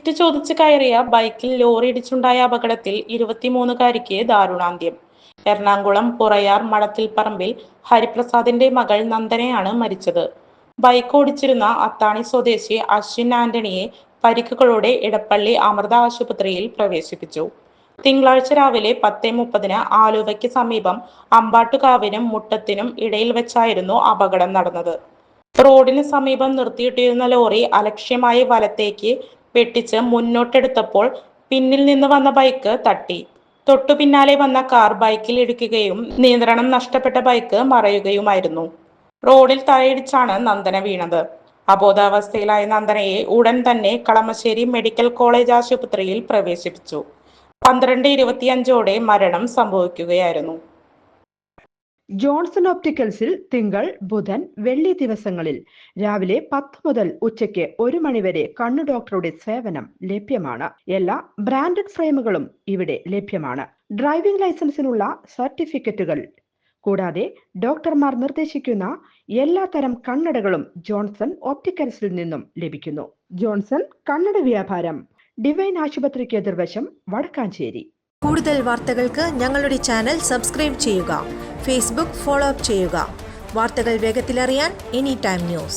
Lift ചോദിച്ച് കയറിയ ബൈക്കിൽ ലോറി ഇടിച്ചുണ്ടായ അപകടത്തിൽ 23-കാരിക്ക് ദാരുണാന്ത്യം. എറണാകുളം പുറയാർ മടത്തിൽപ്പറമ്പിൽ ഹരിപ്രസാദിന്റെ മകൾ നന്ദനയാണ് മരിച്ചത്. ബൈക്ക് ഓടിച്ചിരുന്ന അത്താണി സ്വദേശി അശ്വിൻ ആന്റണിയെ പരിക്കുകളോടെ ഇടപ്പള്ളി അമൃത ആശുപത്രിയിൽ പ്രവേശിപ്പിച്ചു. തിങ്കളാഴ്ച രാവിലെ 10:30 ആലുവയ്ക്ക് സമീപം അമ്പാട്ടുകാവിനും മുട്ടത്തിനും ഇടയിൽ വെച്ചായിരുന്നു അപകടം നടന്നത്. റോഡിന് സമീപം നിർത്തിയിട്ടിരുന്ന ലോറി അലക്ഷ്യമായി വലത്തേക്ക് വെട്ടിച്ച് മുന്നോട്ടെടുത്തപ്പോൾ പിന്നിൽ നിന്ന് വന്ന ബൈക്ക് തട്ടി. തൊട്ടു പിന്നാലെ വന്ന കാർ ബൈക്കിൽ ഇടിക്കുകയും നിയന്ത്രണം നഷ്ടപ്പെട്ട ബൈക്ക് മറയുകയുമായിരുന്നു. റോഡിൽ തലയിടിച്ചാണ് നന്ദന വീണത്. അബോധാവസ്ഥയിലായ നന്ദനയെ ഉടൻ തന്നെ കളമശ്ശേരി മെഡിക്കൽ കോളേജ് ആശുപത്രിയിൽ പ്രവേശിപ്പിച്ചു. 12:25 മരണം സംഭവിക്കുകയായിരുന്നു. ജോൺസൺ ഒപ്റ്റിക്കൽസിൽ തിങ്കൾ, ബുധൻ, വെള്ളി ദിവസങ്ങളിൽ രാവിലെ 10 മുതൽ ഉച്ചയ്ക്ക് 1 മണിവരെ കണ്ണു ഡോക്ടറുടെ സേവനം ലഭ്യമാണ്. എല്ലാ ബ്രാൻഡഡ് ഫ്രെയിമുകളും ഇവിടെ ലഭ്യമാണ്. ഡ്രൈവിംഗ് ലൈസൻസിനുള്ള സർട്ടിഫിക്കറ്റുകൾ കൂടാതെ ഡോക്ടർമാർ നിർദ്ദേശിക്കുന്ന എല്ലാത്തരം കണ്ണടകളും ജോൺസൺ ഒപ്റ്റിക്കൽസിൽ നിന്നും ലഭിക്കുന്നു. ജോൺസൺ കണ്ണട വ്യാപാരം, ഡിവൈൻ ആശുപത്രിക്ക് എതിർവശം, വടക്കാഞ്ചേരി. കൂടുതൽ വാർത്തകൾക്ക് ഞങ്ങളുടെ ചാനൽ സബ്സ്ക്രൈബ് ചെയ്യുക. ഫേസ്ബുക്ക് ഫോളോ അപ്പ് ചെയ്യുക. വാർത്തകൾ വേഗത്തിലറിയാൻ എനി ടൈം ന്യൂസ്.